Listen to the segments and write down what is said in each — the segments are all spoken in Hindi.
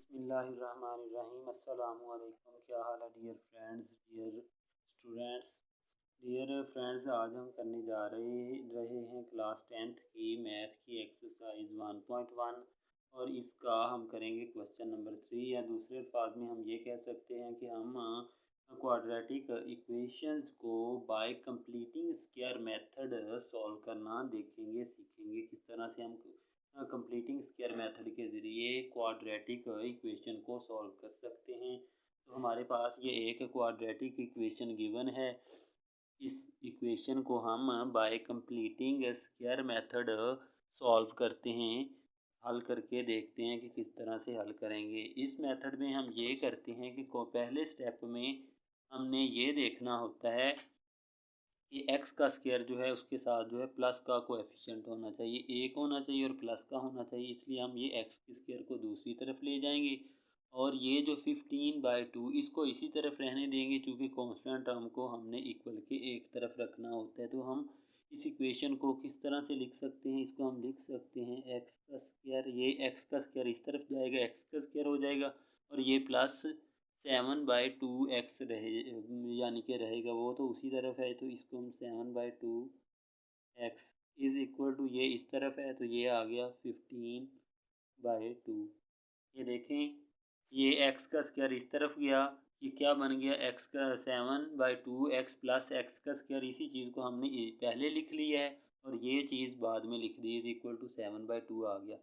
बिस्मिल्लाहिर्रहमानिर्रहीम। अस्सलामुअलैकुम। क्या हाल है dear friends, dear students. Dear friends, आज हम करने जा रहे हैं क्लास 10th की मैथ की एक्सरसाइज 1.1 और इसका हम करेंगे क्वेश्चन नंबर 3, या दूसरे अल्फाज में हम ये कह सकते हैं कि हम क्वाड्रेटिक इक्वेशंस को bye completing square method solve करना देखेंगे, सीखेंगे किस तरह से हम कंप्लीटिंग स्क्वायर मेथड के ज़रिए क्वाड्रेटिक इक्वेशन को सॉल्व कर सकते हैं। तो हमारे पास ये एक क्वाड्रेटिक इक्वेशन गिवन है। इस इक्वेशन को हम bye completing square method solve करते हैं, हल करके देखते हैं कि किस तरह से हल करेंगे। इस मेथड में हम ये करते हैं कि पहले स्टेप में हमने ये देखना होता है कि x का स्क्वायर जो है उसके साथ जो है प्लस का कोएफिशिएंट होना चाहिए, एक होना चाहिए और प्लस का होना चाहिए। इसलिए हम ये x के स्क्वायर को दूसरी तरफ ले जाएंगे और ये जो 15/2 इसको इसी तरफ रहने देंगे, क्योंकि कांस्टेंट टर्म को हमने इक्वल के एक तरफ रखना होता है। तो हम इस इक्वेशन को किस तरह से लिख सकते हैं, इसको हम लिख सकते हैं x का स्क्वायर, ये x का स्क्वायर इस तरफ जाएगा, x का स्क्वायर हो जाएगा और ये प्लस 7/2x रहे, यानी कि रहेगा, वो तो उसी तरफ है। तो इसको हम 7/2x इज इक्वल टू, ये इस तरफ है तो ये आ गया 15/2। ये देखें, ये x का स्क्वायर इस तरफ गया, ये क्या बन गया, x का 7/2x प्लस x का स्क्वायर। इसी चीज़ को हमने पहले लिख लिया है और ये चीज़ बाद में लिख दी, इज इक्वल टू 7/2 आ गया।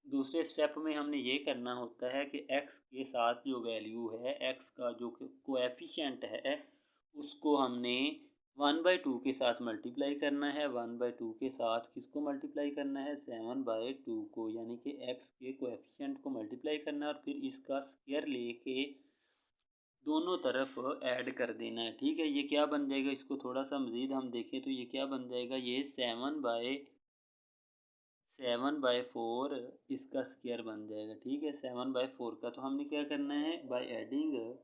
दूसरे स्टेप में हमने ये करना होता है कि x के साथ जो वैल्यू है, x का जो कोएफिशिएंट है, उसको हमने 1/2 के साथ मल्टीप्लाई करना है। 1/2 के साथ किसको मल्टीप्लाई करना है, 7/2 को, यानी कि x के कोएफिशिएंट को मल्टीप्लाई करना है और फिर इसका स्क्वायर लेके दोनों तरफ ऐड कर देना है। ठीक है, ये क्या बन जाएगा, इसको थोड़ा सा मज़ीद हम देखें तो ये क्या बन जाएगा, ये 7/4 इसका स्क्वायर बन जाएगा। ठीक है, 7/4 का। तो हमने क्या करना है, by adding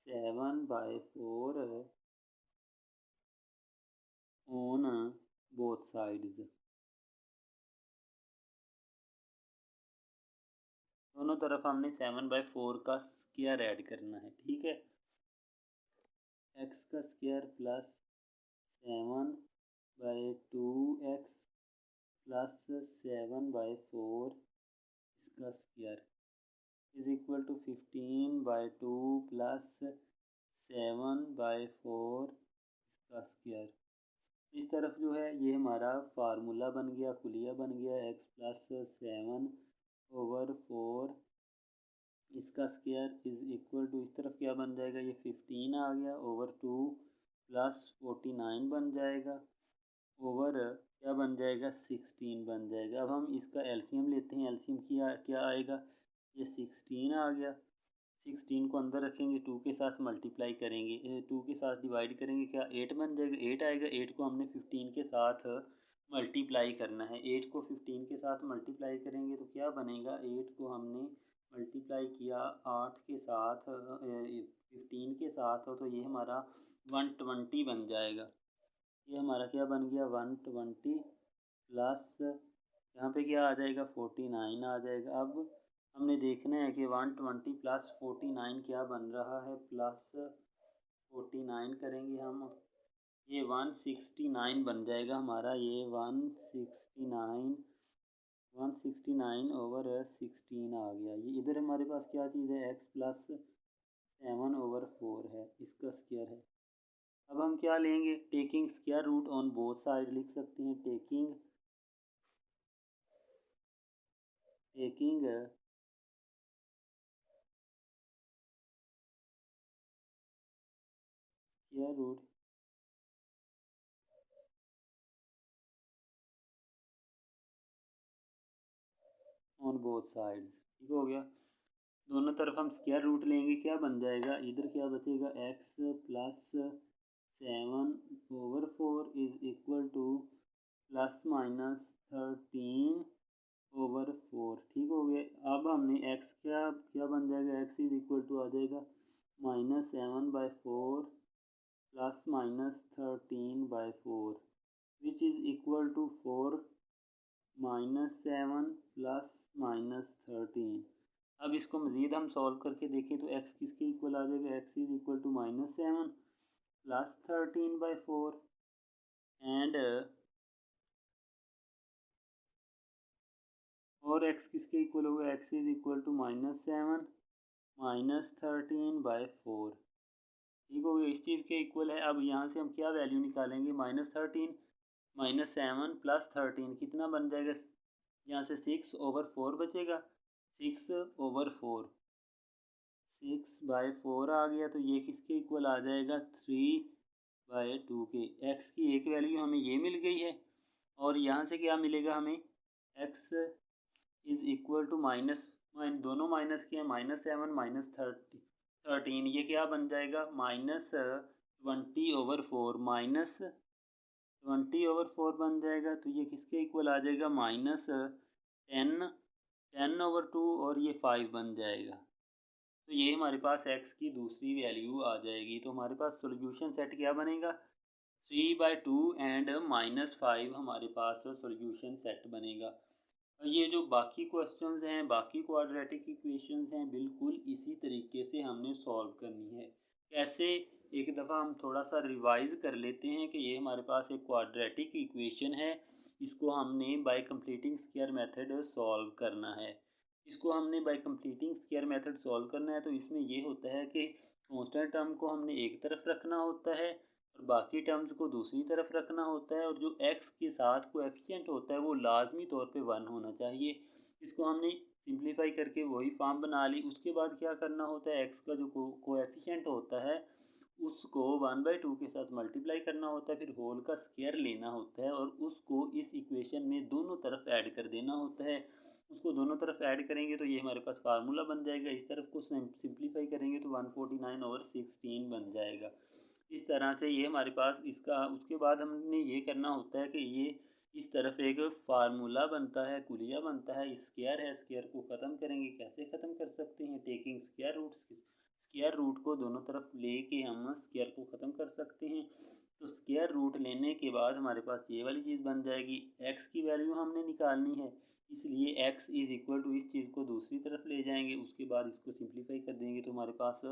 7/4 on both sides, दोनों तरफ हमने 7/4 का स्क्वायर ऐड करना है। ठीक है, x का स्क्वायर प्लस 7/2x प्लस 7/4 इसका square is equal to 15/2 plus 7/4 इसका स्क्वायर। इस तरफ जो है ये हमारा फार्मूला बन गया, कुलिया बन गया, x प्लस 7/4 इसका स्क्वायर इज इक्वल टू, इस तरफ क्या बन जाएगा, ये 15 आ गया ओवर 2 प्लस 49 बन जाएगा ओवर क्या बन जाएगा, 16 बन जाएगा। अब हम इसका एलसीएम लेते हैं, एलसीएम क्या आएगा, ये 16 आ गया। 16 को अंदर रखेंगे, 2 के साथ मल्टीप्लाई करेंगे, 2 के साथ डिवाइड करेंगे, क्या 8 बन जाएगा, 8 आएगा। 8 को हमने 15 के साथ मल्टीप्लाई करना है, 8 को 15 के साथ मल्टीप्लाई करेंगे तो क्या बनेगा, 8 को हमने मल्टीप्लाई किया 8 के साथ 15 के साथ हो तो ये हमारा 120 बन जाएगा। ये हमारा क्या बन गया, 120 प्लस यहाँ पे क्या आ जाएगा, 49 आ जाएगा। अब हमने देखना है कि 120 प्लस 49 क्या बन रहा है, प्लस 49 करेंगे हम, ये 169 बन जाएगा हमारा, ये 169 ओवर 16 आ गया। ये इधर हमारे पास क्या चीज़ है, x प्लस 7/4 है, इसका स्क्वायर है। अब हम क्या लेंगे, taking square root on both side लिख सकते हैं, taking square root on both sides. ठीक हो गया, दोनों तरफ हम स्क्वायर रूट लेंगे, क्या बन जाएगा, इधर क्या बचेगा, x plus 7/4 is equal two plus minus 13/4। ठीक हो गया। अब हमने x क्या क्या बन जाएगा, x इज इक्वल टू आ जाएगा -7/4 plus -13/4। Which is equal to 4 -7 plus -13। अब इसको मज़ीद हम सॉल्व करके देखें तो x किसके इक्वल आ जाएगा, x is equal to -7 plus 13/4 and और x किसके इक्वल होगा, x इज़ इक्वल टू -7 -13/4। ठीक हो गया, इस चीज़ के इक्वल है। अब यहाँ से हम क्या वैल्यू निकालेंगे, -13 -7 प्लस 13 कितना बन जाएगा, यहाँ से 6/4 बचेगा, 6/4 6/4 आ गया। तो ये किसके इक्वल आ जाएगा, 3/2 के। x की एक वैल्यू हमें ये मिल गई है और यहाँ से क्या मिलेगा हमें, x इज़ इक्वल टू दोनों माइनस के हैं, -7 -13 ये क्या बन जाएगा, -20/4 -20/4 बन जाएगा। तो ये किसके इक्वल आ जाएगा, -10/2 और ये 5 बन जाएगा। तो ये हमारे पास x की दूसरी वैल्यू आ जाएगी। तो हमारे पास सॉल्यूशन सेट क्या बनेगा, 3/2 एंड -5 हमारे पास सॉल्यूशन सेट बनेगा। ये जो बाकी क्वेश्चंस हैं, बाकी क्वाड्रेटिक इक्वेशंस हैं, बिल्कुल इसी तरीके से हमने सॉल्व करनी है। कैसे, एक दफ़ा हम थोड़ा सा रिवाइज कर लेते हैं कि ये हमारे पास एक क्वाड्रेटिक इक्वेशन है, इसको हमने bye completing square method solve करना है। इसको हमने bye completing square method solve करना है। तो इसमें ये होता है कि कांस्टेंट टर्म को हमने एक तरफ रखना होता है और बाकी टर्म्स को दूसरी तरफ रखना होता है, और जो x के साथ कोएफिशिएंट होता है वो लाजमी तौर पे 1 होना चाहिए। इसको हमने सिंप्लीफाई करके वही फॉर्म बना ली। उसके बाद क्या करना होता है, x का जो कोएफिशिएंट होता है उसको 1/2 के साथ मल्टीप्लाई करना होता है, फिर होल का स्क्वायर लेना होता है और उसको इस इक्वेशन में दोनों तरफ ऐड कर देना होता है। उसको दोनों तरफ ऐड करेंगे तो ये हमारे पास फार्मूला बन जाएगा। इस तरफ को सिंप्लीफाई करेंगे तो 149/16 बन जाएगा। इस तरह से ये हमारे पास इसका, उसके बाद हमने ये करना होता है कि ये इस तरफ एक फार्मूला बनता है, कुलिया बनता है, स्क्वायर है, स्क्वायर को ख़त्म करेंगे। कैसे ख़त्म कर सकते हैं, taking square roots, square root को दोनों तरफ लेके हम स्क्वायर को ख़त्म कर सकते हैं। तो स्क्वायर रूट लेने के बाद हमारे पास ये वाली चीज़ बन जाएगी। x की वैल्यू हमने निकालनी है, इसलिए x इज़ इक्वल टू इस चीज़ को दूसरी तरफ ले जाएंगे, उसके बाद इसको सिंप्लीफाई कर देंगे तो हमारे पास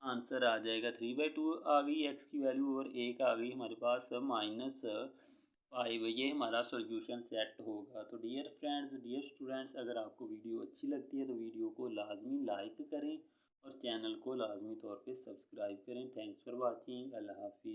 आंसर आ जाएगा 3/2 आ गई x की वैल्यू और एक आ गई हमारे पास -5। ये हमारा सॉल्यूशन सेट होगा। तो डियर फ्रेंड्स, डियर स्टूडेंट्स, अगर आपको वीडियो अच्छी लगती है तो वीडियो को लाजमी लाइक करें और चैनल को लाजमी तौर पे सब्सक्राइब करें। Thanks for watching. अल्लाह हाफिज़।